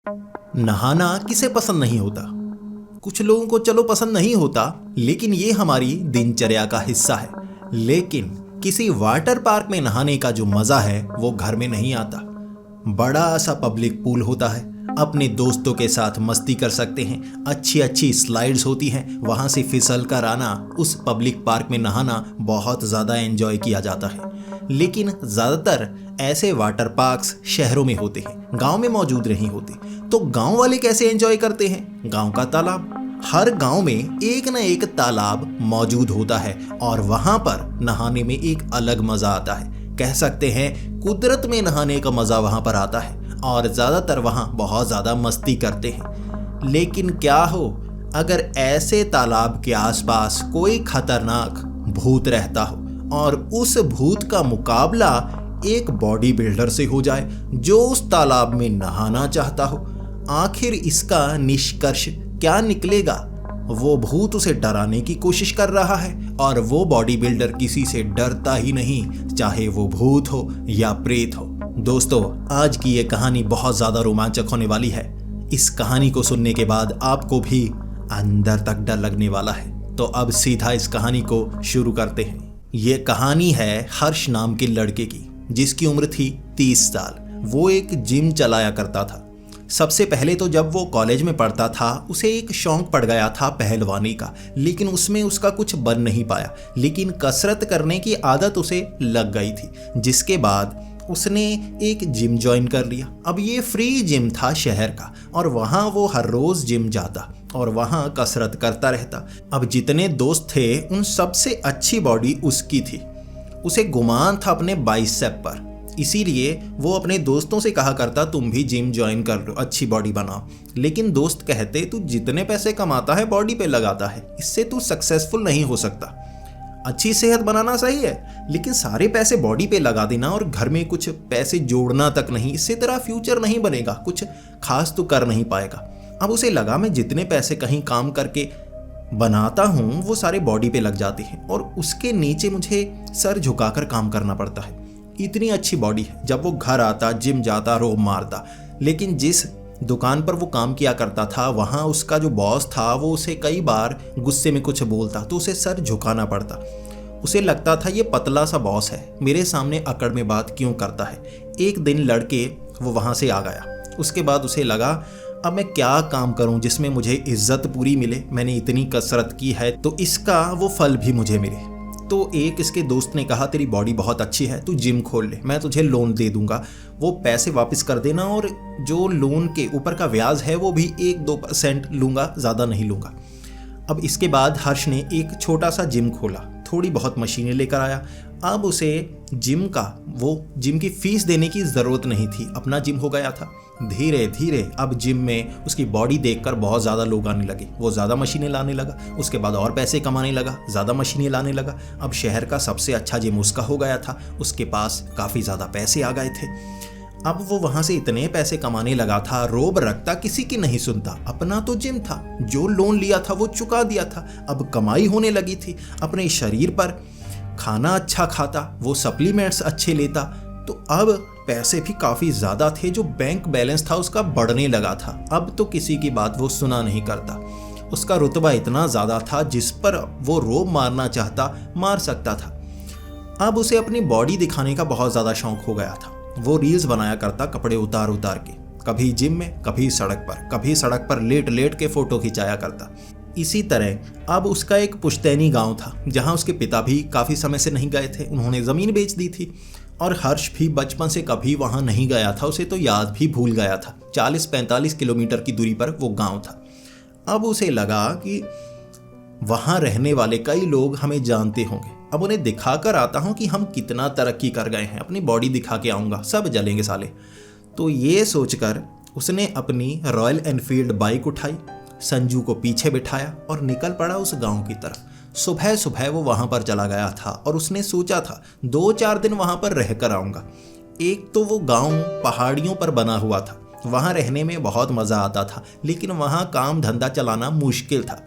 नहाना किसे पसंद नहीं होता। कुछ लोगों को चलो पसंद नहीं होता, लेकिन ये हमारी दिनचर्या का हिस्सा है। लेकिन किसी वाटर पार्क में नहाने का जो मजा है वो घर में नहीं आता। बड़ा सा पब्लिक पूल होता है, अपने दोस्तों के साथ मस्ती कर सकते हैं, अच्छी अच्छी स्लाइड्स होती हैं, वहाँ से फिसल कर आना, उस पब्लिक पार्क में नहाना बहुत ज़्यादा एंजॉय किया जाता है। लेकिन ज़्यादातर ऐसे वाटर पार्क्स शहरों में होते हैं, गांव में मौजूद नहीं होते। तो गांव वाले कैसे एंजॉय करते हैं? गांव का तालाब। हर गांव में एक न एक तालाब मौजूद होता है और वहाँ पर नहाने में एक अलग मज़ा आता है। कह सकते हैं कुदरत में नहाने का मज़ा वहाँ पर आता है और ज़्यादातर वहाँ बहुत ज़्यादा मस्ती करते हैं। लेकिन क्या हो अगर ऐसे तालाब के आसपास कोई खतरनाक भूत रहता हो और उस भूत का मुकाबला एक बॉडी बिल्डर से हो जाए जो उस तालाब में नहाना चाहता हो। आखिर इसका निष्कर्ष क्या निकलेगा? वो भूत उसे डराने की कोशिश कर रहा है और वो बॉडी बिल्डर किसी से डरता ही नहीं, चाहे वो भूत हो या प्रेत हो। दोस्तों, आज की ये कहानी बहुत ज़्यादा रोमांचक होने वाली है। इस कहानी को सुनने के बाद आपको भी अंदर तक डर लगने वाला है। तो अब सीधा इस कहानी को शुरू करते हैं। ये कहानी है हर्ष नाम के लड़के की, जिसकी उम्र थी 30 साल। वो एक जिम चलाया करता था। सबसे पहले तो जब वो कॉलेज में पढ़ता था उसे एक शौक पड़ गया था पहलवानी का, लेकिन उसमें उसका कुछ बन नहीं पाया। लेकिन कसरत करने की आदत उसे लग गई थी, जिसके बाद उसने एक जिम ज्वाइन कर लिया। अब ये फ्री जिम था शहर का और वहाँ वो हर रोज़ जिम जाता और वहाँ कसरत करता रहता। अब जितने दोस्त थे उन सबसे अच्छी बॉडी उसकी थी। उसे गुमान था अपने बाइसेप पर, इसीलिए वो अपने दोस्तों से कहा करता तुम भी जिम ज्वाइन कर लो, अच्छी बॉडी बनाओ। लेकिन दोस्त कहते तू जितने पैसे कमाता है बॉडी पे लगाता है, इससे तू सक्सेसफुल नहीं हो सकता। अच्छी सेहत बनाना सही है, लेकिन सारे पैसे बॉडी पे लगा देना और घर में कुछ पैसे जोड़ना तक नहीं, इससे तेरा फ्यूचर नहीं बनेगा, कुछ खास तो कर नहीं पाएगा। अब उसे लगा मैं जितने पैसे कहीं काम करके बनाता हूँ वो सारे बॉडी पे लग जाते हैं और उसके नीचे मुझे सर झुकाकर काम करना पड़ता है। इतनी अच्छी बॉडी है। जब वो घर आता, जिम जाता, रोब मारता। लेकिन जिस दुकान पर वो काम किया करता था वहाँ उसका जो बॉस था वो उसे कई बार गुस्से में कुछ बोलता तो उसे सर झुकाना पड़ता। उसे लगता था ये पतला सा बॉस है, मेरे सामने अकड़ में बात क्यों करता है। एक दिन लड़के वो वहाँ से आ गया। उसके बाद उसे लगा अब मैं क्या काम करूं जिसमें मुझे इज्जत पूरी मिले। मैंने इतनी कसरत की है तो इसका वो फल भी मुझे मिले। तो एक इसके दोस्त ने कहा तेरी बॉडी बहुत अच्छी है, तू जिम खोल ले, मैं तुझे लोन दे दूंगा, वो पैसे वापस कर देना और जो लोन के ऊपर का ब्याज है वो भी 1-2% लूँगा, ज़्यादा नहीं लूँगा। अब इसके बाद हर्ष ने एक छोटा सा जिम खोला, थोड़ी बहुत मशीनें लेकर आया। अब उसे जिम की फीस देने की ज़रूरत नहीं थी, अपना जिम हो गया था। धीरे धीरे अब जिम में उसकी बॉडी देखकर बहुत ज़्यादा लोग आने लगे। वो ज़्यादा मशीनें लाने लगा, उसके बाद और पैसे कमाने लगा, ज़्यादा मशीनें लाने लगा। अब शहर का सबसे अच्छा जिम उसका हो गया था, उसके पास काफ़ी ज़्यादा पैसे आ गए थे। अब वो वहाँ से इतने पैसे कमाने लगा था, रोब रखता, किसी की नहीं सुनता। अपना तो जिम था, जो लोन लिया था वो चुका दिया था, अब कमाई होने लगी थी। अपने शरीर पर खाना अच्छा खाता, वो सप्लीमेंट्स अच्छे लेता, तो अब पैसे भी काफ़ी ज़्यादा थे। जो बैंक बैलेंस था उसका बढ़ने लगा था। अब तो किसी की बात वो सुना नहीं करता। उसका रुतबा इतना ज़्यादा था जिस पर वो रोब मारना चाहता मार सकता था। अब उसे अपनी बॉडी दिखाने का बहुत ज़्यादा शौक हो गया था। वो रील्स बनाया करता कपड़े उतार उतार के, कभी जिम में, कभी सड़क पर लेट लेट के फ़ोटो खिंचाया करता। इसी तरह अब उसका एक पुश्तैनी गांव था जहां उसके पिता भी काफ़ी समय से नहीं गए थे, उन्होंने ज़मीन बेच दी थी और हर्ष भी बचपन से कभी वहां नहीं गया था, उसे तो याद भी भूल गया था। 40-45 किलोमीटर की दूरी पर वो गांव था। अब उसे लगा कि वहां रहने वाले कई लोग हमें जानते होंगे, अब उन्हें दिखाकर आता हूं कि हम कितना तरक्की कर गए हैं, अपनी बॉडी दिखा के आऊँगा, सब जलेंगे साले। तो ये सोचकर उसने अपनी रॉयल एनफील्ड बाइक उठाई, संजू को पीछे बिठाया और निकल पड़ा उस गांव की तरफ। सुबह सुबह वो वहां पर चला गया था और उसने सोचा था 2-4 दिन वहां पर रहकर आऊँगा। एक तो वो गांव पहाड़ियों पर बना हुआ था, वहां रहने में बहुत मज़ा आता था, लेकिन वहां काम धंधा चलाना मुश्किल था।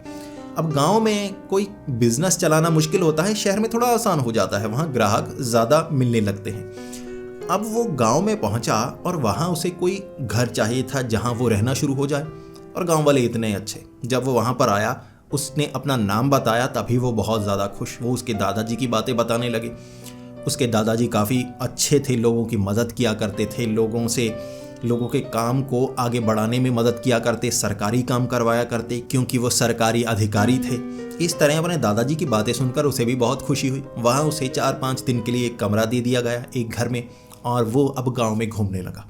अब गांव में कोई बिजनेस चलाना मुश्किल होता है, शहर में थोड़ा आसान हो जाता है, वहाँ ग्राहक ज़्यादा मिलने लगते हैं। अब वो गांव में पहुंचा और वहां उसे कोई घर चाहिए था जहां वो रहना शुरू हो जाए। और गांव वाले इतने अच्छे, जब वो वहां पर आया उसने अपना नाम बताया तभी वो बहुत ज़्यादा खुश। वो उसके दादाजी की बातें बताने लगे। उसके दादाजी काफ़ी अच्छे थे, लोगों की मदद किया करते थे, लोगों के काम को आगे बढ़ाने में मदद किया करते, सरकारी काम करवाया करते क्योंकि वो सरकारी अधिकारी थे। इस तरह अपने दादाजी की बातें सुनकर उसे भी बहुत खुशी हुई। वहाँ उसे 4-5 दिन के लिए एक कमरा दे दिया गया एक घर में, और वो अब गांव में घूमने लगा।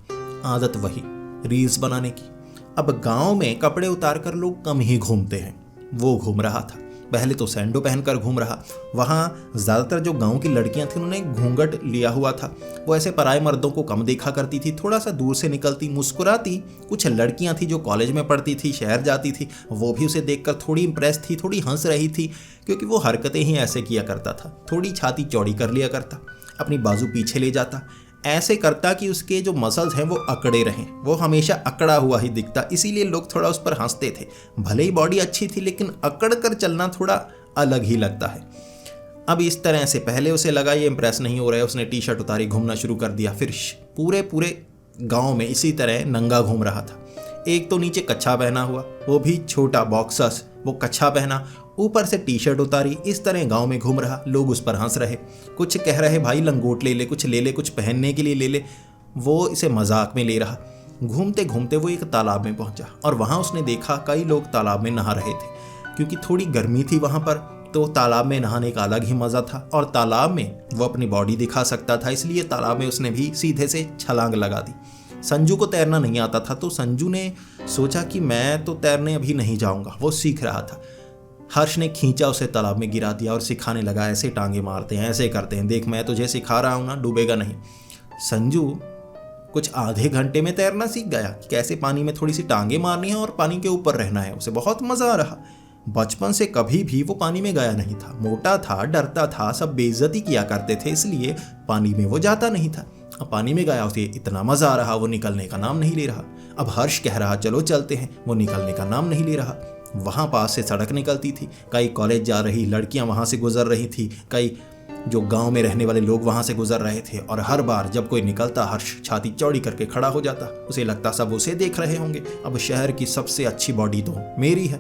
आदत वही, रील्स बनाने की। अब गांव में कपड़े उतार कर लोग कम ही घूमते हैं, वो घूम रहा था। पहले तो सैंडो पहनकर घूम रहा। वहाँ ज़्यादातर जो गांव की लड़कियां थीं उन्होंने घूंघट लिया हुआ था। वो ऐसे पराए मर्दों को कम देखा करती थी, थोड़ा सा दूर से निकलती, मुस्कुराती। कुछ लड़कियां थी जो कॉलेज में पढ़ती थी, शहर जाती थी, वो भी उसे देखकर थोड़ी इंप्रेस थी, थोड़ी हंस रही थी, क्योंकि वो हरकतें ही ऐसे किया करता था। थोड़ी छाती चौड़ी कर लिया करता, अपनी बाजू पीछे ले जाता, ऐसे करता कि उसके जो मसल्स हैं वो अकड़े रहें। वो हमेशा अकड़ा हुआ ही दिखता, इसीलिए लोग थोड़ा उस पर हंसते थे। भले ही बॉडी अच्छी थी लेकिन अकड़ कर चलना थोड़ा अलग ही लगता है। अब इस तरह से पहले उसे लगा ये इम्प्रेस नहीं हो रहा है, उसने टी शर्ट उतारी, घूमना शुरू कर दिया। फिर पूरे गांव में इसी तरह नंगा घूम रहा था। एक तो नीचे कच्छा पहना हुआ, वो भी छोटा बॉक्सर्स, वो कच्छा पहना, ऊपर से टी शर्ट उतारी। इस तरह गांव में घूम रहा, लोग उस पर हंस रहे, कुछ कह रहे भाई लंगोट ले ले, कुछ ले ले, कुछ पहनने के लिए ले ले। वो इसे मजाक में ले रहा। घूमते घूमते वो एक तालाब में पहुंचा और वहां उसने देखा कई लोग तालाब में नहा रहे थे। क्योंकि थोड़ी गर्मी थी वहां पर, तो तालाब में नहाने का अलग ही मजा था। और तालाब में वो अपनी बॉडी दिखा सकता था, इसलिए तालाब में उसने भी सीधे से छलांग लगा दी। संजू को तैरना नहीं आता था, तो संजू ने सोचा कि मैं तो तैरने अभी नहीं जाऊंगा, वो सीख रहा था। हर्ष ने खींचा, उसे तालाब में गिरा दिया और सिखाने लगा, ऐसे टांगे मारते हैं, ऐसे करते हैं, देख मैं तुझे सिखा रहा हूं ना, डूबेगा नहीं। संजू कुछ आधे घंटे में तैरना सीख गया कि कैसे पानी में थोड़ी सी टांगे मारनी है और पानी के ऊपर रहना है। उसे बहुत मजा आ रहा। बचपन से कभी भी वो पानी में गया नहीं था, मोटा था, डरता था, सब बेइज्जती किया करते थे, इसलिए पानी में वो जाता नहीं था। अब पानी में गया, उसे इतना मजा आ रहा, वो निकलने का नाम नहीं ले रहा। अब हर्ष कह रहा चलो चलते हैं, वो निकलने का नाम नहीं ले रहा। वहाँ पास से सड़क निकलती थी, कई कॉलेज जा रही लड़कियां वहाँ से गुजर रही थी, कई जो गांव में रहने वाले लोग वहाँ से गुजर रहे थे। और हर बार जब कोई निकलता, हर्ष छाती चौड़ी करके खड़ा हो जाता। उसे लगता सब उसे देख रहे होंगे, अब शहर की सबसे अच्छी बॉडी तो मेरी है।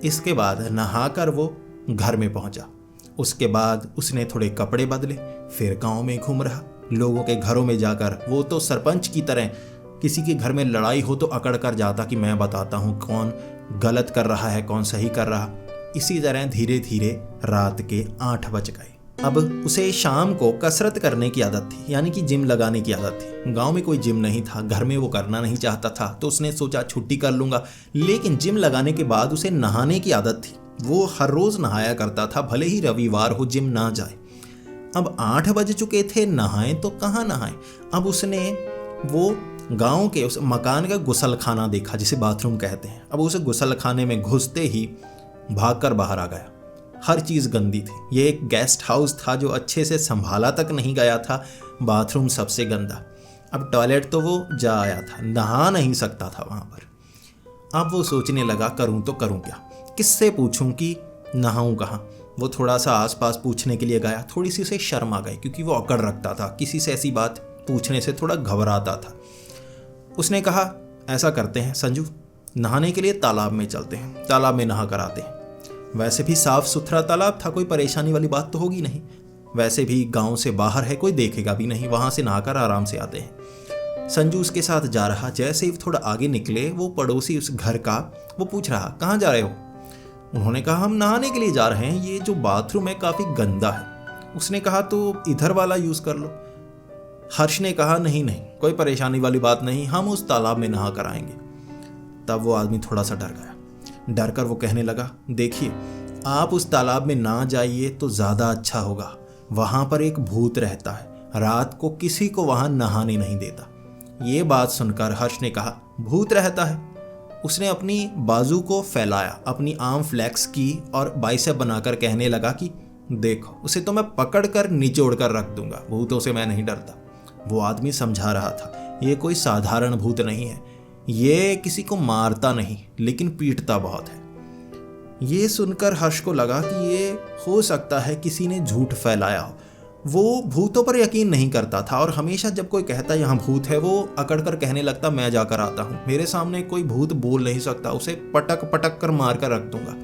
इसके बाद नहाकर वो घर में पहुंचा। उसके बाद उसने थोड़े कपड़े बदले, फिर गांव में घूम रहा। लोगों के घरों में जाकर वो तो सरपंच की तरह, किसी के घर में लड़ाई हो तो अकड़ कर जाता कि मैं बताता हूँ कौन गलत कर रहा है, कौन सही कर रहा। इसी तरह धीरे धीरे रात के 8 बज गए। अब उसे शाम को कसरत करने की आदत थी, यानी कि जिम लगाने की आदत थी। गांव में कोई जिम नहीं था, घर में वो करना नहीं चाहता था, तो उसने सोचा छुट्टी कर लूंगा। लेकिन जिम लगाने के बाद उसे नहाने की आदत थी। वो हर रोज नहाया करता था, भले ही रविवार हो जिम ना जाए। अब 8 बज चुके थे, नहाए तो कहाँ नहाए। अब उसने वो गांव के उस मकान का गुसलखाना देखा, जिसे बाथरूम कहते हैं। अब उस गुसलखाने में घुसते ही भागकर बाहर आ गया। हर चीज़ गंदी थी। ये एक गेस्ट हाउस था जो अच्छे से संभाला तक नहीं गया था। बाथरूम सबसे गंदा। अब टॉयलेट तो वो जा आया था, नहा नहीं सकता था वहाँ पर। अब वो सोचने लगा करूँ तो करूँ क्या, किससे पूछूं कि नहाऊं कहाँ। वो थोड़ा सा आसपास पूछने के लिए गया, थोड़ी सी उसे शर्म आ गई क्योंकि वो अकड़ रखता था, किसी से ऐसी बात पूछने से थोड़ा घबराता था। उसने कहा ऐसा करते हैं संजू, नहाने के लिए तालाब में चलते हैं, तालाब में नहा कर आते हैं। वैसे भी साफ सुथरा तालाब था, कोई परेशानी वाली बात तो होगी नहीं। वैसे भी गांव से बाहर है, कोई देखेगा भी नहीं, वहां से नहाकर आराम से आते हैं। संजू उसके साथ जा रहा। जैसे ही थोड़ा आगे निकले, वो पड़ोसी उस घर का वो पूछ रहा कहाँ जा रहे हो। उन्होंने कहा हम नहाने के लिए जा रहे हैं, ये जो बाथरूम है काफी गंदा है। उसने कहा तो इधर वाला यूज कर लो। हर्ष ने कहा नहीं नहीं, कोई परेशानी वाली बात नहीं, हम उस तालाब में नहा कर आएंगे। तब वो आदमी थोड़ा सा डर गया। डर कर वो कहने लगा देखिए, आप उस तालाब में ना जाइए तो ज़्यादा अच्छा होगा। वहाँ पर एक भूत रहता है, रात को किसी को वहाँ नहाने नहीं देता। ये बात सुनकर हर्ष ने कहा भूत रहता है। उसने अपनी बाजू को फैलाया, अपनी आर्म फ्लैक्स की और बाइसेप बनाकर कहने लगा कि देखो, उसे तो मैं पकड़ कर निचोड़ कर रख दूंगा, भूतों से मैं नहीं डरता। वो आदमी समझा रहा था ये कोई साधारण भूत नहीं है, ये किसी को मारता नहीं लेकिन पीटता बहुत है। ये सुनकर हर्ष को लगा कि ये हो सकता है किसी ने झूठ फैलाया हो। वो भूतों पर यकीन नहीं करता था और हमेशा जब कोई कहता यहाँ भूत है वो अकड़ कर कहने लगता मैं जाकर आता हूँ, मेरे सामने कोई भूत बोल नहीं सकता, उसे पटक पटक कर मार कर रख दूंगा।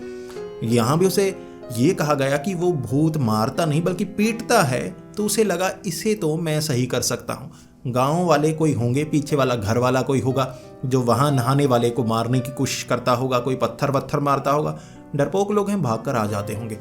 यहाँ भी उसे ये कहा गया कि वो भूत मारता नहीं बल्कि पीटता है, तो उसे लगा इसे तो मैं सही कर सकता हूँ। गांव वाले कोई होंगे, पीछे वाला घर वाला कोई होगा जो वहाँ नहाने वाले को मारने की कोशिश करता होगा, कोई पत्थर वत्थर मारता होगा, डरपोक लोग हैं भाग कर आ जाते होंगे।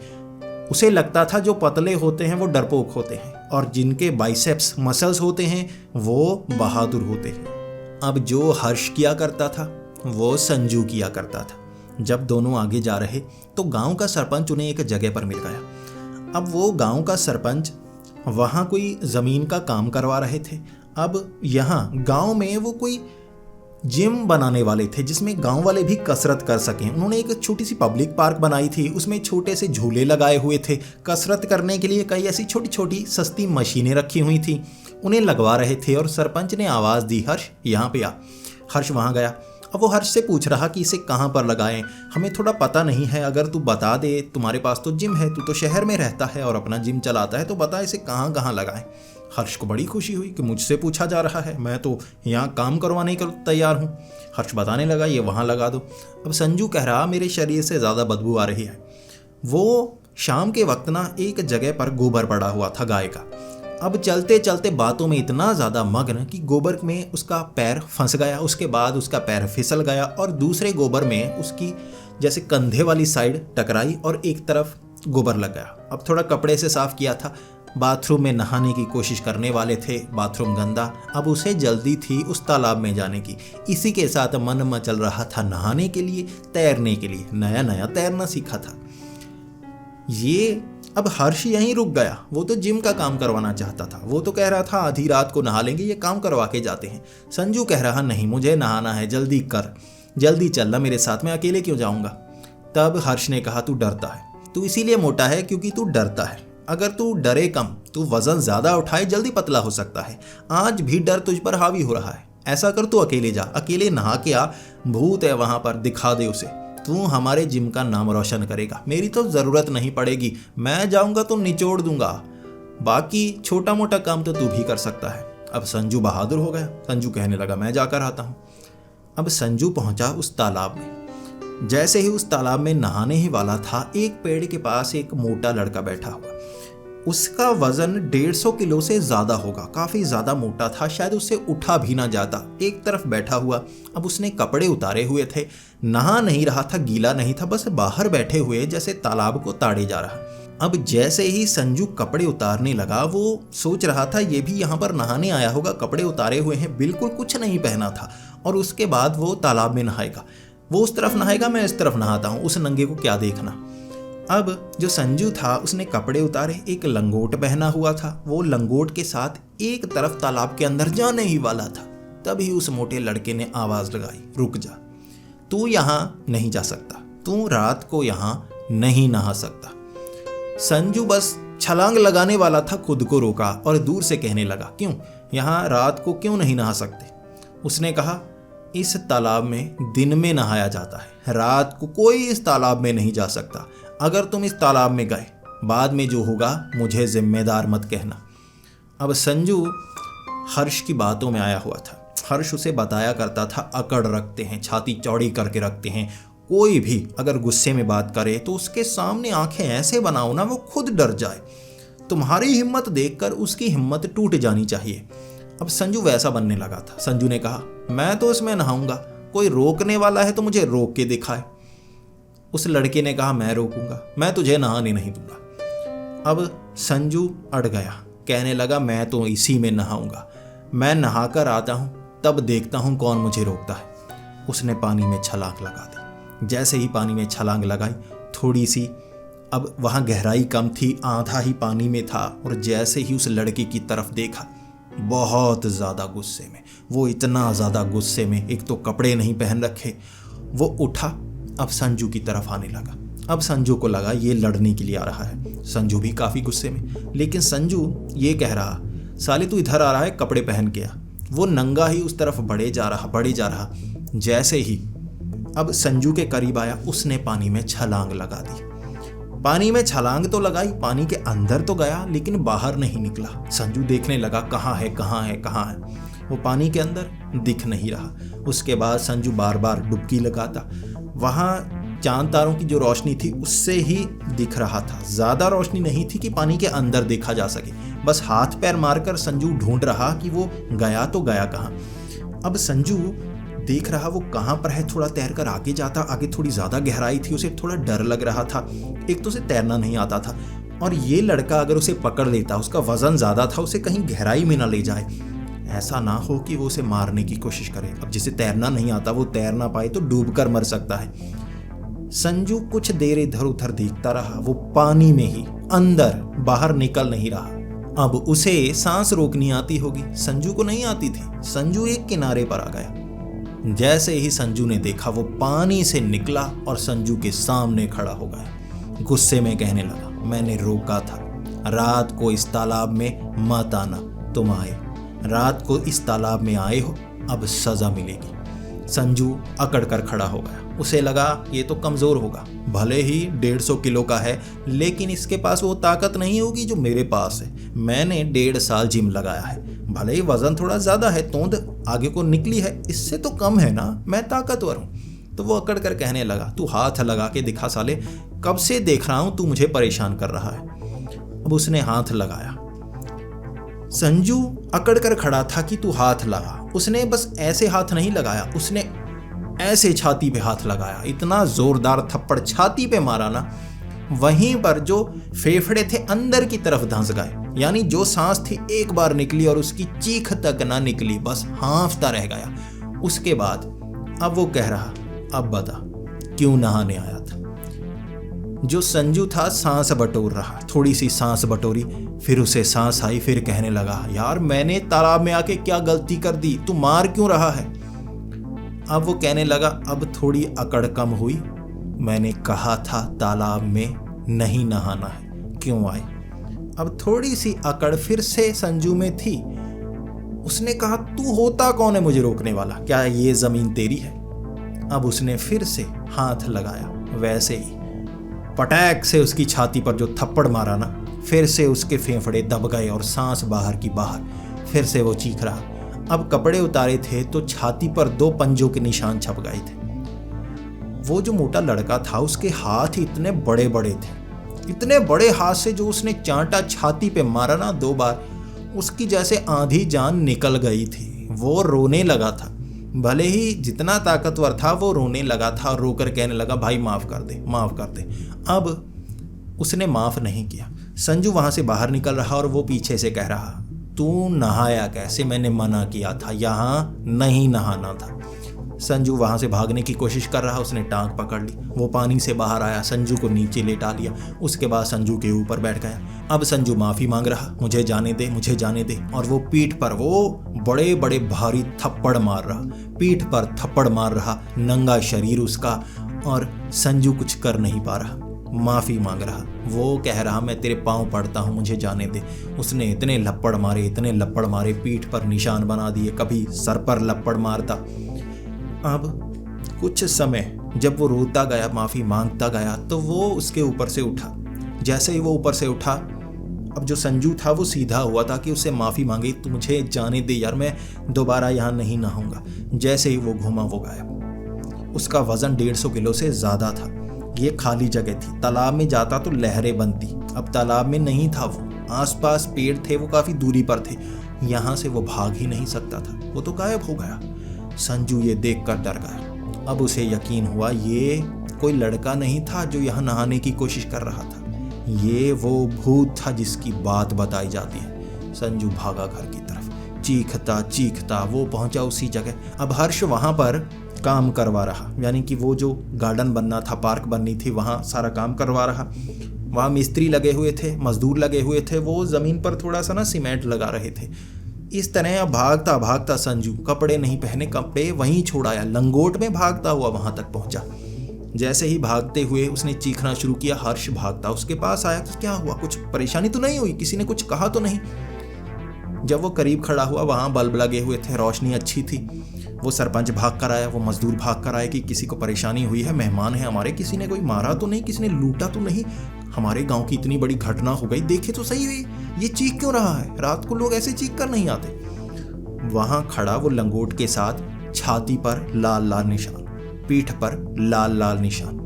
उसे लगता था जो पतले होते हैं वो डरपोक होते हैं और जिनके बाइसेप्स मसल्स होते हैं वो बहादुर होते हैं। अब जो हर्ष किया करता था वो संजू किया करता था। जब दोनों आगे जा रहे तो गांव का सरपंच उन्हें एक जगह पर मिल गया। अब वो गांव का सरपंच वहाँ कोई ज़मीन का काम करवा रहे थे। अब यहाँ गांव में वो कोई जिम बनाने वाले थे जिसमें गांव वाले भी कसरत कर सकें। उन्होंने एक छोटी सी पब्लिक पार्क बनाई थी, उसमें छोटे से झूले लगाए हुए थे, कसरत करने के लिए कई ऐसी छोटी छोटी सस्ती मशीनें रखी हुई थी, उन्हें लगवा रहे थे। और सरपंच ने आवाज़ दी, हर्ष यहाँ पे आ। हर्ष वहाँ गया। अब वो हर्ष से पूछ रहा कि इसे कहाँ पर लगाएं, हमें थोड़ा पता नहीं है, अगर तू बता दे, तुम्हारे पास तो जिम है, तू तो शहर में रहता है और अपना जिम चलाता है, तो बता इसे कहाँ कहाँ लगाएं। हर्ष को बड़ी खुशी हुई कि मुझसे पूछा जा रहा है, मैं तो यहाँ काम करवाने के तैयार हूँ। हर्ष बताने लगा ये वहाँ लगा दो। अब संजू कह रहा मेरे शरीर से ज़्यादा बदबू आ रही है। वो शाम के वक्त ना एक जगह पर गोबर पड़ा हुआ था गाय का। अब चलते चलते बातों में इतना ज़्यादा मग्न कि गोबर में उसका पैर फंस गया, उसके बाद उसका पैर फिसल गया और दूसरे गोबर में उसकी जैसे कंधे वाली साइड टकराई और एक तरफ गोबर लग गया। अब थोड़ा कपड़े से साफ किया था, बाथरूम में नहाने की कोशिश करने वाले थे, बाथरूम गंदा। अब उसे जल्दी थी उस तालाब में जाने की। इसी के साथ मन मचल रहा था नहाने के लिए, तैरने के लिए। नया नया तैरना सीखा था ये। अब हर्ष यहीं रुक गया। वो तो जिम का काम करवाना चाहता था, वो तो कह रहा था आधी रात को नहा लेंगे, ये काम करवा के जाते हैं। संजू कह रहा नहीं मुझे नहाना है, जल्दी कर, जल्दी चलना मेरे साथ, मैं अकेले क्यों जाऊंगा। तब हर्ष ने कहा तू डरता है, तू इसीलिए मोटा है क्योंकि तू डरता है। अगर तू डरे कम, तू वजन ज्यादा उठाए, जल्दी पतला हो सकता है। आज भी डर तुझ पर हावी हो रहा है। ऐसा कर तू अकेले जा, अकेले नहा के आ, भूत है वहां पर, दिखा दे उसे, तू हमारे जिम का नाम रोशन करेगा। मेरी तो ज़रूरत नहीं पड़ेगी, मैं जाऊंगा तो निचोड़ दूंगा, बाकी छोटा मोटा काम तो तू भी कर सकता है। अब संजू बहादुर हो गया। संजू कहने लगा मैं जाकर आता हूँ। अब संजू पहुंचा उस तालाब में। जैसे ही उस तालाब में नहाने ही वाला था, एक पेड़ के पास एक मोटा लड़का बैठा हुआ। उसका वजन 150 किलो से ज़्यादा होगा, काफ़ी ज़्यादा मोटा था, शायद उससे उठा भी ना जाता। एक तरफ बैठा हुआ। अब उसने कपड़े उतारे हुए थे, नहा नहीं रहा था, गीला नहीं था, बस बाहर बैठे हुए जैसे तालाब को ताड़े जा रहा। अब जैसे ही संजू कपड़े उतारने लगा, वो सोच रहा था ये भी यहाँ पर नहाने आया होगा, कपड़े उतारे हुए हैं, बिल्कुल कुछ नहीं पहना था, और उसके बाद वो तालाब में नहाएगा। वो उस तरफ नहाएगा, मैं इस तरफ नहाता हूँ, उस नंगे को क्या देखना। अब जो संजू था उसने कपड़े उतारे, एक लंगोट पहना हुआ था, वो लंगोट के साथ एक तरफ तालाब के अंदर जाने ही वाला था। तभी उस मोटे लड़के ने आवाज लगाई, रुक जा, तू यहाँ नहीं जा सकता, तू रात को यहाँ नहीं नहा सकता। संजू बस छलांग लगाने वाला था, खुद को रोका और दूर से कहने लगा क्यों, यहाँ रात को क्यों नहीं नहा सकते। उसने कहा इस तालाब में दिन में नहाया जाता है, रात को कोई इस तालाब में नहीं जा सकता। अगर तुम इस तालाब में गए, बाद में जो होगा मुझे जिम्मेदार मत कहना। अब संजू हर्ष की बातों में आया हुआ था। हर्ष उसे बताया करता था अकड़ रखते हैं, छाती चौड़ी करके रखते हैं, कोई भी अगर गुस्से में बात करे तो उसके सामने आंखें ऐसे बनाओ ना वो खुद डर जाए। तुम्हारी हिम्मत देखकर उसकी हिम्मत टूट जानी चाहिए। अब संजू वैसा बनने लगा था। संजू ने कहा मैं तो इसमें नहाऊंगा, कोई रोकने वाला है तो मुझे रोक के दिखाए। उस लड़के ने कहा मैं रोकूंगा, मैं तुझे नहाने नहीं दूंगा। अब संजू अड़ गया, कहने लगा मैं तो इसी में नहाऊंगा, मैं नहाकर आता हूं, तब देखता हूं कौन मुझे रोकता है। उसने पानी में छलांग लगा दी। जैसे ही पानी में छलांग लगाई, थोड़ी सी, अब वहां गहराई कम थी, आधा ही पानी में था, और जैसे ही उस लड़के की तरफ देखा, बहुत ज़्यादा गुस्से में, वो इतना ज़्यादा गुस्से में, एक तो कपड़े नहीं पहन रखे, वो उठा, अब संजू की तरफ आने लगा। अब संजू को लगा ये लड़ने के लिए आ रहा है। संजू भी काफ़ी गुस्से में, लेकिन संजू ये कह रहा साले तू इधर आ रहा है, कपड़े पहन के आ। वो नंगा ही उस तरफ बढ़े जा रहा। जैसे ही अब संजू के करीब आया, उसने पानी में छलांग लगा दी। पानी में छलांग तो लगाई, पानी के अंदर तो गया लेकिन बाहर नहीं निकला। संजू देखने लगा कहाँ है कहाँ है कहाँ है, वो पानी के अंदर दिख नहीं रहा। उसके बाद संजू बार बार डुबकी लगाता, वहाँ चांद तारों की जो रोशनी थी उससे ही दिख रहा था, ज़्यादा रोशनी नहीं थी कि पानी के अंदर देखा जा सके। बस हाथ पैर मारकर संजू ढूंढ रहा कि वो गया तो गया कहाँ। अब संजू देख रहा वो कहाँ पर है, थोड़ा तैर कर आगे जाता, आगे थोड़ी ज़्यादा गहराई थी, उसे थोड़ा डर लग रहा था। एक तो उसे तैरना नहीं आता था, और ये लड़का अगर उसे पकड़ लेता, उसका वज़न ज़्यादा था, उसे कहीं गहराई में ना ले जाए, ऐसा ना हो कि वो उसे मारने की कोशिश करे। अब जिसे तैरना नहीं आता वो तैर ना पाए तो डूब कर मर सकता है। संजू कुछ देर इधर उधर देखता रहा, वो पानी में ही अंदर बाहर निकल नहीं रहा। अब उसे सांस रोकनी आती होगी, संजू को नहीं आती थी। संजू एक किनारे पर आ गया। जैसे ही संजू ने देखा वो पानी से निकला और संजू के सामने खड़ा हो गया। गुस्से में कहने लगा, मैंने रोका था, रात को इस तालाब में मत आना, तुम आए, रात को इस तालाब में आए हो, अब सजा मिलेगी। संजू अकड़ कर खड़ा हो गया। उसे लगा ये तो कमज़ोर होगा, भले ही 150 किलो का है, लेकिन इसके पास वो ताकत नहीं होगी जो मेरे पास है। मैंने 1.5 साल जिम लगाया है, भले ही वज़न थोड़ा ज़्यादा है, तोंद आगे को निकली है, इससे तो कम है ना, मैं ताकतवर हूँ। तो वो अकड़ कर कहने लगा, तू हाथ लगा के दिखा साले, कब से देख रहा हूँ तू मुझे परेशान कर रहा है। अब उसने हाथ लगाया। संजू अकड़ कर खड़ा था कि तू हाथ लगा। उसने बस ऐसे हाथ नहीं लगाया, उसने ऐसे छाती पे हाथ लगाया, इतना जोरदार थप्पड़ छाती पे मारा ना, वहीं पर जो फेफड़े थे अंदर की तरफ धंस गए। यानी जो सांस थी एक बार निकली और उसकी चीख तक ना निकली, बस हांफता रह गया। उसके बाद अब वो कह रहा, अब बता क्यों नहाने आया था। जो संजू था सांस बटोर रहा, थोड़ी सी सांस बटोरी, फिर उसे सांस आई, फिर कहने लगा, यार मैंने तालाब में आके क्या गलती कर दी, तू मार क्यों रहा है। अब वो कहने लगा, अब थोड़ी अकड़ कम हुई, मैंने कहा था तालाब में नहीं नहाना है, क्यों आए। अब थोड़ी सी अकड़ फिर से संजू में थी। उसने कहा, तू होता कौन है मुझे रोकने वाला, क्या ये जमीन तेरी है। अब उसने फिर से हाथ लगाया, वैसे ही पटैक से उसकी छाती पर जो थप्पड़ मारा ना, फिर से उसके फेफड़े दब गए और सांस बाहर की बाहर। फिर से वो चीख रहा। अब कपड़े उतारे थे तो छाती पर 2 पंजों के निशान छप गए थे। वो जो मोटा लड़का था उसके हाथ इतने बड़े बड़े थे, इतने बड़े हाथ से जो उसने चांटा छाती पे मारा ना 2 बार, उसकी जैसे आधी जान निकल गई थी। वो रोने लगा था, भले ही जितना ताकतवर था वो रोने लगा था और रोकर कहने लगा, भाई माफ़ कर दे, माफ़ कर दे। अब उसने माफ़ नहीं किया। संजू वहाँ से बाहर निकल रहा और वो पीछे से कह रहा, तू नहाया कैसे, मैंने मना किया था, यहाँ नहीं नहाना था। संजू वहाँ से भागने की कोशिश कर रहा, उसने टांग पकड़ ली। वो पानी से बाहर आया, संजू को नीचे लेटा लिया, उसके बाद संजू के ऊपर बैठ गया। अब संजू माफ़ी मांग रहा, मुझे जाने दे, मुझे जाने दे। और वो पीठ पर वो बड़े बड़े भारी थप्पड़ मार रहा, पीठ पर थप्पड़ मार रहा, नंगा शरीर उसका, और संजू कुछ कर नहीं पा रहा, माफ़ी मांग रहा। वो कह रहा, मैं तेरे पाँव पड़ता हूँ, मुझे जाने दे। उसने इतने लपड़ मारे, इतने लपड़ मारे, पीठ पर निशान बना दिए, कभी सर पर लपड़ मारता। अब कुछ समय जब वो रोता गया, माफ़ी मांगता गया, तो वो उसके ऊपर से उठा। जैसे ही वो ऊपर से उठा, अब जो संजू था वो सीधा हुआ था कि उससे माफ़ी मांगी, तो मुझे जाने दे यार, मैं दोबारा यहाँ नहीं नहाऊंगा। जैसे ही वो घूमा वो गायब। उसका वज़न 150 किलो से ज़्यादा था। ये खाली जगह थी, तालाब में जाता तो लहरें बनती। अब तालाब में नहीं था वो, आसपास पेड़ थे, वो काफ़ी दूरी पर थे, यहाँ से वो भाग ही नहीं सकता था, वो तो गायब हो गया। संजू ये देखकर डर गया। अब उसे यकीन हुआ ये कोई लड़का नहीं था जो यहाँ नहाने की कोशिश कर रहा था, ये वो भूत था जिसकी बात बताई जाती है। संजू भागा घर की तरफ, चीखता चीखता वो पहुंचा उसी जगह। अब हर्ष वहाँ पर काम करवा रहा, यानी कि वो जो गार्डन बनना था, पार्क बननी थी, वहाँ सारा काम करवा रहा। वहाँ मिस्त्री लगे हुए थे, मजदूर लगे हुए थे, वो ज़मीन पर थोड़ा सा ना सीमेंट लगा रहे थे। इस तरह भागता भागता संजू, कपड़े नहीं पहने, कपड़े वहीं छोड़ आया, लंगोट में भागता हुआ वहाँ तक पहुँचा। जैसे ही भागते हुए उसने चीखना शुरू किया, हर्ष भागता उसके पास आया कि क्या हुआ, कुछ परेशानी तो नहीं हुई, किसी ने कुछ कहा तो नहीं। जब वो करीब खड़ा हुआ, वहाँ बल्ब लगे हुए थे, रोशनी अच्छी थी। वो सरपंच भाग कर आया, वो मजदूर भाग कर आए कि किसी को परेशानी हुई है, मेहमान है हमारे, किसी ने कोई मारा तो नहीं, किसी ने लूटा तो नहीं। हमारे गांव की इतनी बड़ी घटना हो गई, देखे तो सही हुई, ये चीख क्यों रहा है? रात को लोग ऐसे चीख कर नहीं आते। वहां खड़ा वो लंगोट के साथ, छाती पर लाल लाल निशान, पीठ पर लाल लाल निशान।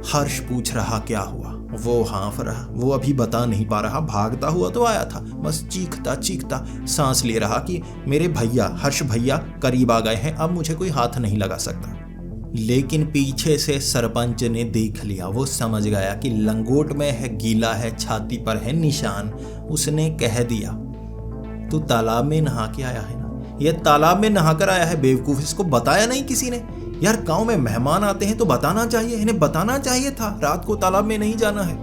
हर्ष पूछ रहा क्या हुआ, वो हाँफ रहा, वो अभी बता नहीं पा रहा। भागता हुआ तो आया था, बस चीखता चीखता सांस ले रहा कि मेरे भैया, हर्ष भैया करीब आ गए हैं, अब मुझे कोई हाथ नहीं लगा सकता। लेकिन पीछे से सरपंच ने देख लिया, वो समझ गया कि लंगोट में है गीला है, छाती पर है निशान। उसने कह दिया तू तालाब में नहा के आया है ना? ये तालाब में नहाकर आया है बेवकूफ, इसको बताया नहीं किसी ने? यार गांव में मेहमान आते हैं तो बताना चाहिए, इन्हें बताना चाहिए था रात को तालाब में नहीं जाना है।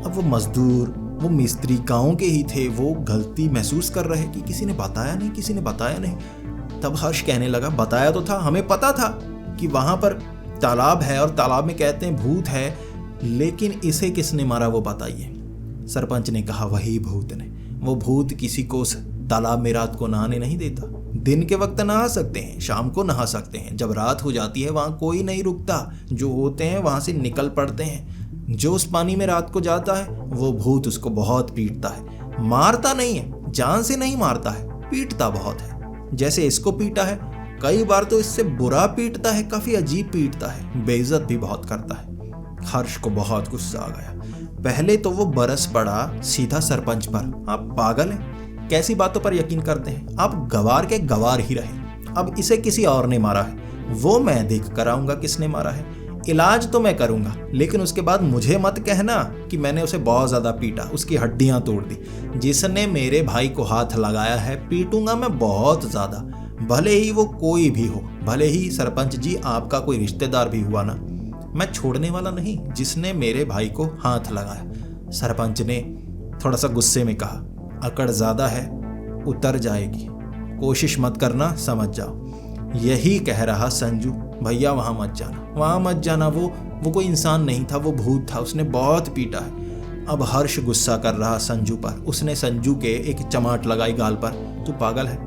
अब वो मजदूर, वो मिस्त्री गांव के ही थे, वो गलती महसूस कर रहे कि किसी ने बताया नहीं, किसी ने बताया नहीं। तब हर्ष कहने लगा बताया तो था, हमें पता था कि वहां पर तालाब है और तालाब में कहते हैं भूत है, लेकिन इसे किसने मारा वो बताइए। सरपंच ने कहा वही भूत ने। वो भूत किसी को उस तालाब में रात को नहाने नहीं देता। दिन के वक्त नहा सकते हैं, शाम को नहा सकते हैं, जब रात हो जाती है वहां कोई नहीं रुकता, जो होते हैं वहां से निकल पड़ते हैं। जो उस पानी में रात को जाता है वो भूत उसको बहुत पीटता है, मारता नहीं है, जान से नहीं मारता है, पीटता बहुत है। जैसे इसको पीटा है, कई बार तो इससे बुरा पीटता है, काफी अजीब पीटता है, बेइज्जत भी बहुत करता है। हर्ष को बहुत गुस्सा आ गया। पहले तो वो बरस पड़ा सीधा सरपंच पर, आप पागल हैं, कैसी बातों पर यकीन करते हैं? आप गवार के गवार ही रहे। अब इसे किसी और ने मारा है, वो मैं देख कर आऊंगा किसने मारा है। इलाज तो मैं करूंगा, लेकिन उसके बाद मुझे मत कहना कि मैंने उसे बहुत ज्यादा पीटा, उसकी हड्डियां तोड़ दी। जिसने मेरे भाई को हाथ लगाया है पीटूंगा मैं बहुत ज्यादा, भले ही वो कोई भी हो, भले ही सरपंच जी आपका कोई रिश्तेदार भी हुआ ना, मैं छोड़ने वाला नहीं जिसने मेरे भाई को हाथ लगाया। सरपंच ने थोड़ा सा गुस्से में कहा, अकड़ ज्यादा है, उतर जाएगी, कोशिश मत करना, समझ जाओ। यही कह रहा संजू, भैया वहां मत जाना, वहां मत जाना, वो कोई इंसान नहीं था, वो भूत था, उसने बहुत पीटा है। अब हर्ष गुस्सा कर रहा संजू पर। उसने संजू के एक चमाट लगाई गाल पर, तू पागल है,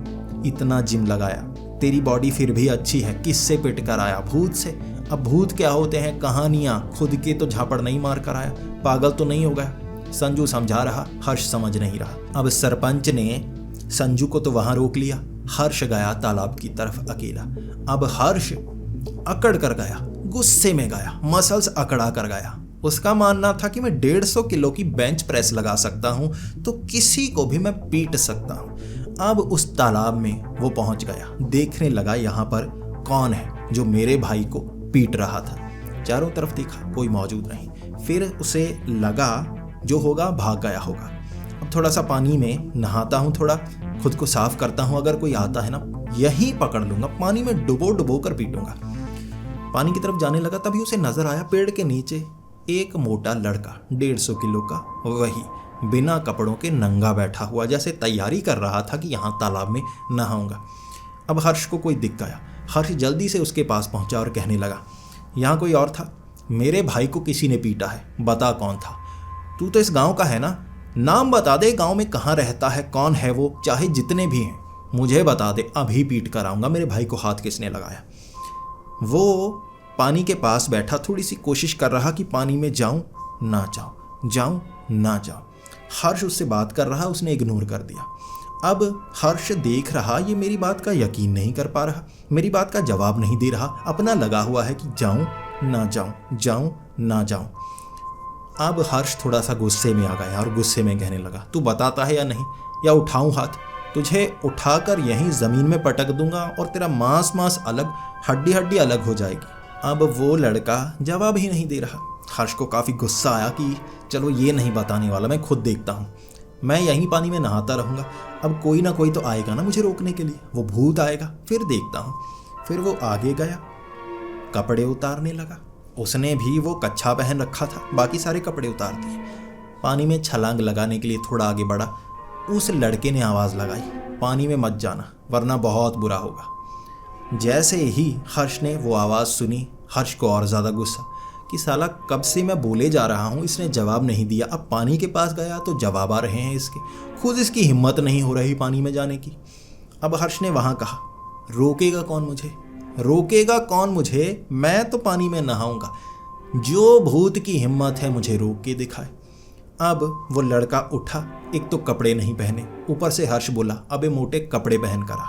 इतना जिम लगाया, तेरी बॉडी फिर भी अच्छी है, किससे पिट कर आया? भूत से। अब भूत क्या होते हैं, कहानियां, खुद के तो झापड़ नहीं मार कर आया, पागल तो नहीं हो गया? संजू समझा रहा, हर्ष समझ नहीं रहा। अब सरपंच ने संजू को तो वहां रोक लिया, हर्ष गया तालाब की तरफ अकेला। अब हर्ष अकड़ कर गया, गुस्से में गया, मसल्स अकड़ा कर गया। उसका मानना था कि मैं 150 किलो की बेंच प्रेस लगा सकता हूं तो किसी को भी मैं पीट सकता हूं। अब उस तालाब में वो पहुंच गया, देखने लगा यहाँ पर कौन है जो मेरे भाई को पीट रहा था। चारों तरफ देखा, कोई मौजूद नहीं। फिर उसे लगा जो होगा भाग गया होगा। अब थोड़ा सा पानी में नहाता हूँ, थोड़ा खुद को साफ करता हूँ, अगर कोई आता है ना यही पकड़ लूंगा, पानी में डुबो डुबो कर पीटूंगा। पानी की तरफ जाने लगा, तभी उसे नजर आया पेड़ के नीचे एक मोटा लड़का 150 किलो का, वही बिना कपड़ों के नंगा बैठा हुआ, जैसे तैयारी कर रहा था कि यहाँ तालाब में नहाऊंगा। अब हर्ष को कोई दिख गया, हर्ष जल्दी से उसके पास पहुंचा और कहने लगा, यहाँ कोई और था, मेरे भाई को किसी ने पीटा है, बता कौन था? तू तो इस गांव का है ना, नाम बता दे, गांव में कहाँ रहता है, कौन है वो, चाहे जितने भी हैं, मुझे बता दे, अभी पीट कर आऊंगा, मेरे भाई को हाथ किसने लगाया। वो पानी के पास बैठा, थोड़ी सी कोशिश कर रहा कि पानी में जाऊं ना जाऊं, जाऊं ना जाऊं। हर्ष उससे बात कर रहा, उसने इग्नोर कर दिया। अब हर्ष देख रहा, ये मेरी बात का यकीन नहीं कर पा रहा, मेरी बात का जवाब नहीं दे रहा, अपना लगा हुआ है कि जाऊं ना जाऊं, जाऊं ना जाऊं। अब हर्ष थोड़ा सा गुस्से में आ गया और गुस्से में कहने लगा, तू बताता है या नहीं, या उठाऊं हाथ, तुझे उठाकर यहीं जमीन में पटक दूंगा और तेरा मांस मांस अलग, हड्डी हड्डी अलग हो जाएगी। अब वो लड़का जवाब ही नहीं दे रहा। हर्ष को काफी गुस्सा आया कि चलो ये नहीं बताने वाला, मैं खुद देखता हूँ, मैं यहीं पानी में नहाता रहूंगा, अब कोई ना कोई तो आएगा ना मुझे रोकने के लिए, वो भूत आएगा, फिर देखता हूँ। फिर वो आगे गया, कपड़े उतारने लगा। उसने भी वो कच्छा पहन रखा था, बाकी सारे कपड़े उतार दिए। पानी में छलांग लगाने के लिए थोड़ा आगे बढ़ा। उस लड़के ने आवाज़ लगाई, पानी में मत जाना वरना बहुत बुरा होगा। जैसे ही हर्ष ने वो आवाज़ सुनी, हर्ष को और ज़्यादा गुस्सा कि साला कब से मैं बोले जा रहा हूँ, इसने जवाब नहीं दिया, अब पानी के पास गया तो जवाब आ रहे हैं इसके, खुद इसकी हिम्मत नहीं हो रही पानी में जाने की। अब हर्ष ने वहाँ कहा, रोकेगा कौन मुझे, रोकेगा कौन मुझे, मैं तो पानी में नहाऊंगा। जो भूत की हिम्मत है मुझे रोक के दिखाए। अब वो लड़का उठा, एक तो कपड़े नहीं पहने, ऊपर से हर्ष बोला अबे मोटे कपड़े पहन कर आ,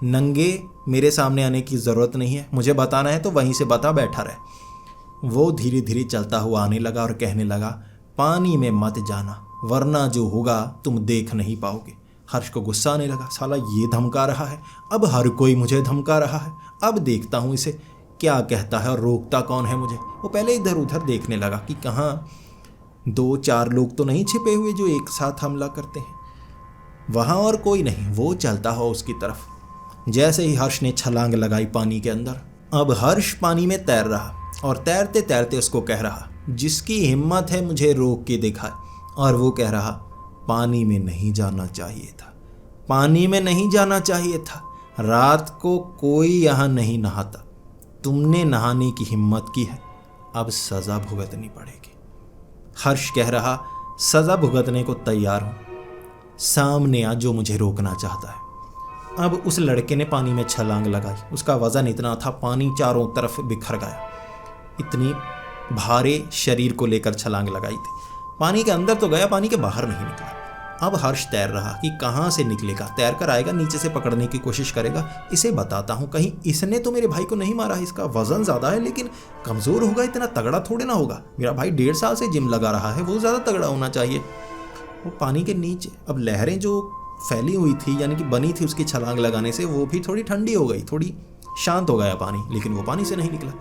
नंगे मेरे सामने आने की ज़रूरत नहीं है, मुझे बताना है तो वहीं से बता, बैठा रहे। वो धीरे धीरे चलता हुआ आने लगा और कहने लगा पानी में मत जाना वरना जो होगा तुम देख नहीं पाओगे। हर्ष को गुस्सा आने लगा, साला ये धमका रहा है, अब हर कोई मुझे धमका रहा है, अब देखता हूँ इसे क्या कहता है और रोकता कौन है मुझे। वो पहले इधर उधर देखने लगा कि कहाँ 2-4 लोग तो नहीं छिपे हुए जो एक साथ हमला करते हैं, वहाँ और कोई नहीं। वो चलता हो उसकी तरफ। जैसे ही हर्ष ने छलांग लगाई पानी के अंदर, अब हर्ष पानी में तैर रहा और तैरते तैरते उसको कह रहा जिसकी हिम्मत है मुझे रोक के दिखाए। और वो कह रहा पानी में नहीं जाना चाहिए था, पानी में नहीं जाना चाहिए था, रात को कोई यहाँ नहीं नहाता, तुमने नहाने की हिम्मत की है, अब सज़ा भुगतनी पड़ेगी। हर्ष कह रहा सज़ा भुगतने को तैयार हूँ, सामने आ जो मुझे रोकना चाहता है। अब उस लड़के ने पानी में छलांग लगाई, उसका वज़न इतना था पानी चारों तरफ बिखर गया, इतनी भारे शरीर को लेकर छलांग लगाई थी। पानी के अंदर तो गया, पानी के बाहर नहीं निकला। अब हर्ष तैर रहा कि कहाँ से निकलेगा, तैर कर आएगा, नीचे से पकड़ने की कोशिश करेगा, इसे बताता हूँ कहीं इसने तो मेरे भाई को नहीं मारा, इसका वज़न ज़्यादा है लेकिन कमज़ोर होगा, इतना तगड़ा थोड़े ना होगा, मेरा भाई 1.5 साल से जिम लगा रहा है, वो ज़्यादा तगड़ा होना चाहिए। वो पानी के नीचे अब लहरें जो फैली हुई थी यानी कि बनी थी उसकी छलांग लगाने से, वो भी थोड़ी ठंडी हो गई, थोड़ी शांत हो गया पानी, लेकिन वो पानी से नहीं निकला।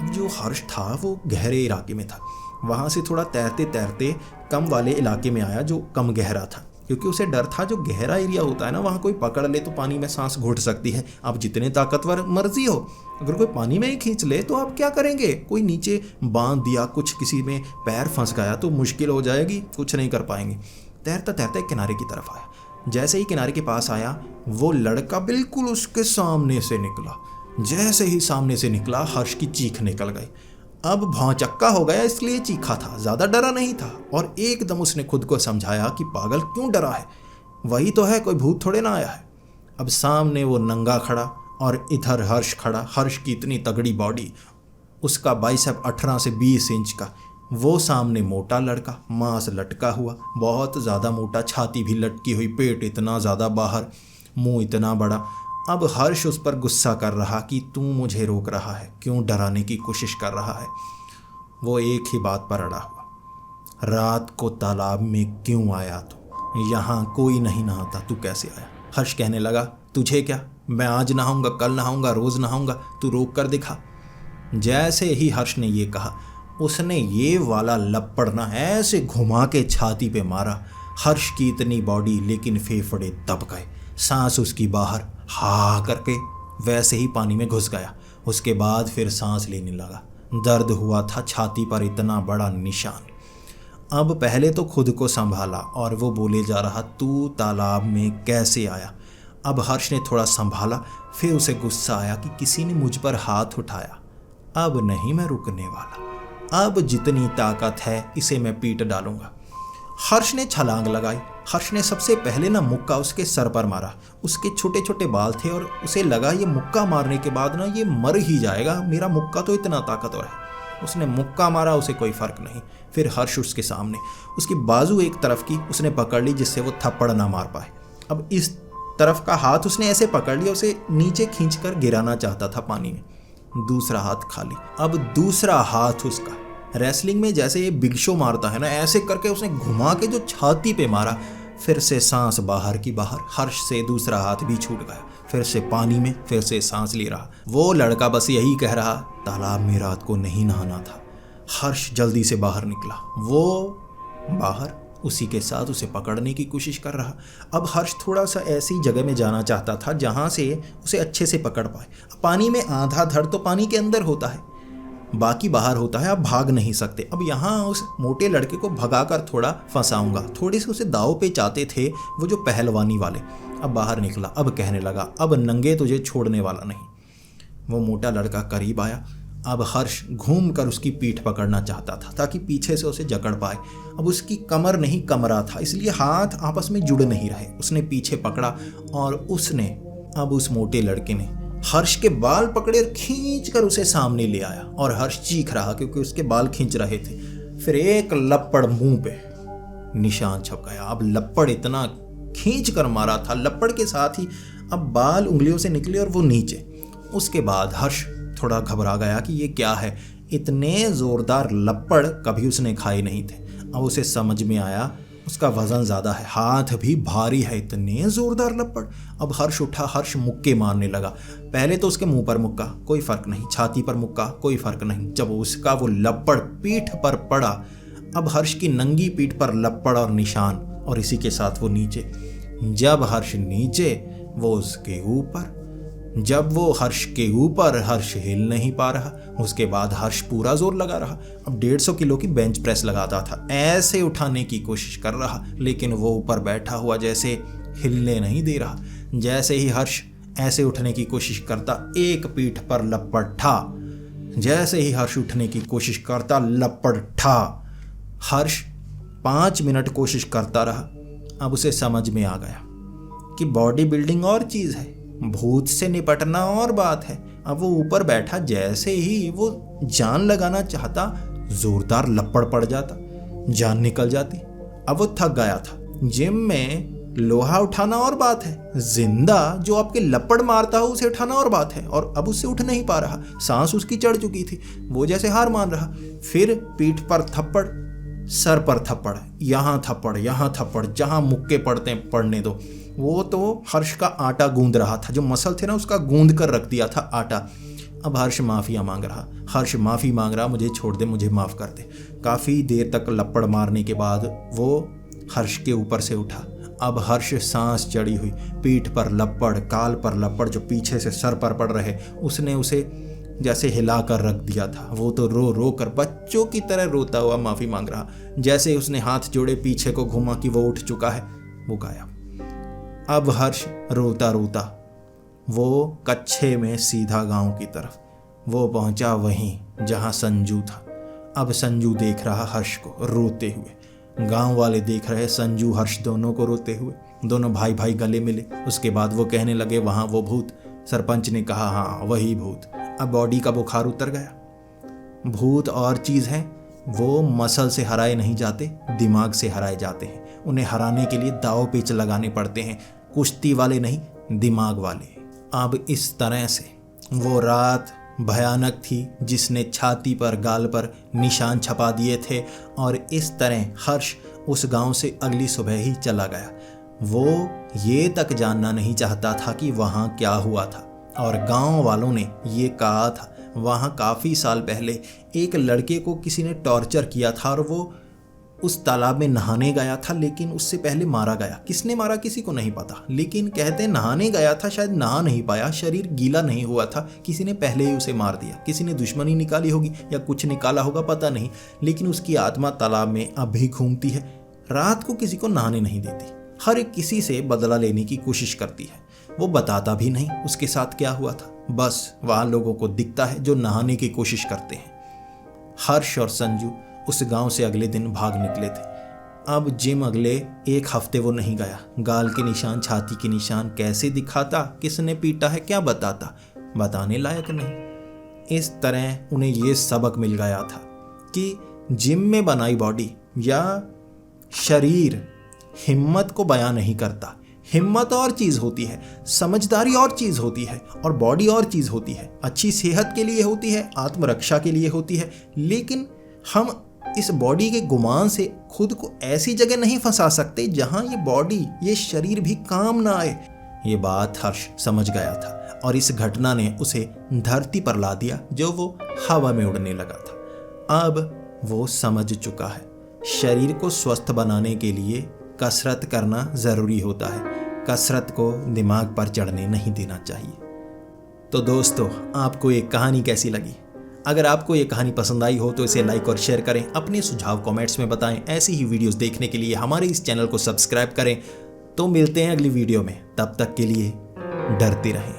जो हर्ष था वो गहरे इलाके में था, वहाँ से थोड़ा तैरते तैरते कम वाले इलाके में आया जो कम गहरा था, क्योंकि उसे डर था जो गहरा एरिया होता है ना वहाँ कोई पकड़ ले तो पानी में सांस घुट सकती है। आप जितने ताकतवर मर्जी हो, अगर कोई पानी में ही खींच ले तो आप क्या करेंगे, कोई नीचे बांध दिया, कुछ किसी में पैर फंस गया तो मुश्किल हो जाएगी, कुछ नहीं कर पाएंगे। तैरता तैरता किनारे की तरफ आया, जैसे ही किनारे के पास आया वो लड़का बिल्कुल उसके सामने से निकला। जैसे ही सामने से निकला हर्ष की चीख निकल गई। अब भौचक्का हो गया इसलिए चीखा था, ज़्यादा डरा नहीं था। और एकदम उसने खुद को समझाया कि पागल क्यों डरा है, वही तो है, कोई भूत थोड़े ना आया है। अब सामने वो नंगा खड़ा और इधर हर्ष खड़ा। हर्ष की इतनी तगड़ी बॉडी, उसका बाइसेप 18 से 20 इंच का, वो सामने मोटा लड़का, मांस लटका हुआ, बहुत ज़्यादा मोटा, छाती भी लटकी हुई, पेट इतना ज़्यादा बाहर, मुंह इतना बड़ा। अब हर्ष उस पर गुस्सा कर रहा कि तू मुझे रोक रहा है, क्यों डराने की कोशिश कर रहा है। वो एक ही बात पर अड़ा हुआ, रात को तालाब में क्यों आया तू, यहाँ कोई नहीं नहाता, तू कैसे आया। हर्ष कहने लगा तुझे क्या, मैं आज नहाऊंगा, कल नहाऊंगा, रोज़ नहाऊंगा, तू रोक कर दिखा। जैसे ही हर्ष ने ये कहा, उसने ये वाला लपड़ ना ऐसे घुमा के छाती पे मारा। हर्ष की इतनी बॉडी लेकिन फेफड़े दब गए, सांस उसकी बाहर, हा करके वैसे ही पानी में घुस गया। उसके बाद फिर सांस लेने लगा, दर्द हुआ था छाती पर इतना बड़ा निशान। अब पहले तो खुद को संभाला और वो बोले जा रहा तू तालाब में कैसे आया। अब हर्ष ने थोड़ा संभाला, फिर उसे गुस्सा आया कि किसी ने मुझ पर हाथ उठाया। अब नहीं मैं रुकने वाला, अब जितनी ताकत है इसे मैं पीट डालूंगा। हर्ष ने छलांग लगाई। हर्ष ने सबसे पहले ना मुक्का उसके सर पर मारा। उसके छोटे छोटे बाल थे और उसे लगा ये मुक्का मारने के बाद ना ये मर ही जाएगा, मेरा मुक्का तो इतना ताकतवर है। उसने मुक्का मारा, उसे कोई फर्क नहीं। फिर हर्ष उसके सामने, उसकी बाजू एक तरफ की उसने पकड़ ली जिससे वो थप्पड़ ना मार पाए। अब इस तरफ का हाथ उसने ऐसे पकड़ लिया, उसे नीचे खींचकर गिराना चाहता था पानी में। दूसरा हाथ खाली। अब दूसरा हाथ उसका रेसलिंग में जैसे ये बिग शो मारता है ना, ऐसे करके उसने घुमा के जो छाती पे मारा। फिर से सांस बाहर की बाहर। हर्ष से दूसरा हाथ भी छूट गया, फिर से पानी में, फिर से सांस ले रहा। वो लड़का बस यही कह रहा तालाब में रात को नहीं नहाना था। हर्ष जल्दी से बाहर निकला, वो बाहर उसी के साथ उसे पकड़ने की कोशिश कर रहा। अब हर्ष थोड़ा सा ऐसी जगह में जाना चाहता था जहाँ से उसे अच्छे से पकड़ पाए। पानी में आधा धड़ तो पानी के अंदर होता है, बाकी बाहर होता है, आप भाग नहीं सकते। अब यहाँ उस मोटे लड़के को भगाकर थोड़ा फंसाऊंगा। थोड़ी सी उसे दाव पे चाहते थे वो जो पहलवानी वाले। अब बाहर निकला, अब कहने लगा अब नंगे तुझे छोड़ने वाला नहीं। वो मोटा लड़का करीब आया। अब हर्ष घूम कर उसकी पीठ पकड़ना चाहता था ताकि पीछे से उसे जकड़ पाए। अब उसकी कमर नहीं कमरा था, इसलिए हाथ आपस में जुड़ नहीं रहे। उसने पीछे पकड़ा और उसने अब उस मोटे लड़के ने हर्ष के बाल पकड़े और खींच कर उसे सामने ले आया और हर्ष चीख रहा क्योंकि उसके बाल खींच रहे थे। फिर एक लपड़ मुंह पे निशान छप गया। अब लपड़ इतना खींच कर मारा था, लपड़ के साथ ही अब बाल उंगलियों से निकले और वो नीचे। उसके बाद हर्ष थोड़ा घबरा गया कि ये क्या है। इतने जोरदार लपड़ कभी उसने खाए नहीं थे। अब उसे समझ में आया उसका वजन ज़्यादा है, हाथ भी भारी है, इतने ज़ोरदार लपड़। अब हर्ष उठा, हर्ष मुक्के मारने लगा। पहले तो उसके मुंह पर मुक्का, कोई फ़र्क नहीं, छाती पर मुक्का, कोई फ़र्क नहीं। जब उसका वो लपड़ पीठ पर पड़ा, अब हर्ष की नंगी पीठ पर लपड़ और निशान, और इसी के साथ वो नीचे। जब हर्ष नीचे, वो उसके ऊपर। जब वो हर्ष के ऊपर, हर्ष हिल नहीं पा रहा। उसके बाद हर्ष पूरा जोर लगा रहा। अब 150 किलो की बेंच प्रेस लगाता था, ऐसे उठाने की कोशिश कर रहा, लेकिन वो ऊपर बैठा हुआ जैसे हिलने नहीं दे रहा। जैसे ही हर्ष ऐसे उठने की कोशिश करता, एक पीठ पर लपड़ ठा। जैसे ही हर्ष उठने की कोशिश करता, लपड़ ठा। हर्ष 5 मिनट कोशिश करता रहा। अब उसे समझ में आ गया कि बॉडी बिल्डिंग और चीज़ है, भूत से निपटना और बात है। अब वो ऊपर बैठा, जैसे ही वो जान लगाना चाहता, जोरदार लपड़ पड़ जाता, जान निकल जाती। अब वो थक गया था। जिम में लोहा उठाना और बात है, जिंदा जो आपके लपड़ मारता हो उसे उठाना और बात है। और अब उससे उठ नहीं पा रहा, सांस उसकी चढ़ चुकी थी, वो जैसे हार मान रहा। फिर पीठ पर थप्पड़, सर पर थप्पड़, यहाँ थप्पड़, यहाँ थप्पड़, जहाँ मुक्के पड़ते पड़ने दो। वो तो हर्ष का आटा गूंद रहा था, जो मसल थे ना उसका गूंद कर रख दिया था आटा। अब हर्ष माफ़िया मांग रहा, हर्ष माफ़ी मांग रहा, मुझे छोड़ दे, मुझे माफ़ कर दे। काफ़ी देर तक लपड़ मारने के बाद वो हर्ष के ऊपर से उठा। अब हर्ष सांस चढ़ी हुई, पीठ पर लपड़, काल पर लपड़ जो पीछे से सर पर पड़ रहे, उसने उसे जैसे हिला कर रख दिया था। वो तो रो रो कर बच्चों की तरह रोता हुआ माफ़ी मांग रहा। जैसे उसने हाथ जोड़े, पीछे को घुमा कि वो उठ चुका है, वो गायब। अब हर्ष रोता रोता वो कच्छे में सीधा गांव की तरफ वो पहुंचा, वहीं जहां संजू था। अब संजू देख रहा हर्ष को रोते हुए, गांव वाले देख रहे संजू हर्ष दोनों को रोते हुए। दोनों भाई भाई गले मिले। उसके बाद वो कहने लगे, वहाँ वो भूत। सरपंच ने कहा, हाँ वही भूत। अब बॉडी का बुखार उतर गया। भूत और चीज़ है, वो मसल से हराए नहीं जाते, दिमाग से हराए जाते हैं। उन्हें हराने के लिए दाव पेच लगाने पड़ते हैं, कुश्ती वाले नहीं, दिमाग वाले। अब इस तरह से वो रात भयानक थी, जिसने छाती पर, गाल पर निशान छपा दिए थे। और इस तरह हर्ष उस गांव से अगली सुबह ही चला गया। वो ये तक जानना नहीं चाहता था कि वहाँ क्या हुआ था। और गांव वालों ने ये कहा था, वहाँ काफ़ी साल पहले एक लड़के को किसी ने टॉर्चर किया था और वो उस तालाब में नहाने गया था, लेकिन उससे पहले मारा गया। किसने मारा किसी को नहीं पता, लेकिन कहते नहाने गया था, शायद नहा नहीं पाया, शरीर गीला नहीं हुआ था, किसी ने पहले ही उसे मार दिया। किसी ने दुश्मनी निकाली होगी या कुछ निकाला होगा, पता नहीं, लेकिन उसकी आत्मा तालाब में अब भी घूमती है। रात को किसी को नहाने नहीं देती, हर एक किसी से बदला लेने की कोशिश करती है। वो बताता भी नहीं उसके साथ क्या हुआ था, बस वहाँ लोगों को दिखता है जो नहाने की कोशिश करते हैं। हर्ष और संजू उस गांव से अगले दिन भाग निकले थे। अब जिम अगले 1 हफ्ते वो नहीं गया। गाल के निशान, छाती के निशान कैसे दिखाता, किसने पीटा है, क्या बताता, बताने लायक नहीं। इस तरह उन्हें ये सबक मिल गया था कि जिम में बनाई बॉडी या शरीर हिम्मत को बयां नहीं करता। हिम्मत और चीज़ होती है, समझदारी और चीज़ होती है, और बॉडी और चीज़ होती है। अच्छी सेहत के लिए होती है, आत्मरक्षा के लिए होती है। लेकिन हम इस बॉडी के गुमान से खुद को ऐसी जगह नहीं फंसा सकते जहां ये बॉडी, ये शरीर भी काम ना आए। ये बात हर्ष समझ गया था और इस घटना ने उसे धरती पर ला दिया, जो वो हवा में उड़ने लगा था। अब वो समझ चुका है, शरीर को स्वस्थ बनाने के लिए कसरत करना ज़रूरी होता है। कसरत को दिमाग पर चढ़ने नहीं देना चाहिए। तो दोस्तों, आपको ये कहानी कैसी लगी? अगर आपको ये कहानी पसंद आई हो तो इसे लाइक और शेयर करें। अपने सुझाव कमेंट्स में बताएं। ऐसी ही वीडियोस देखने के लिए हमारे इस चैनल को सब्सक्राइब करें। तो मिलते हैं अगली वीडियो में, तब तक के लिए डरते रहें।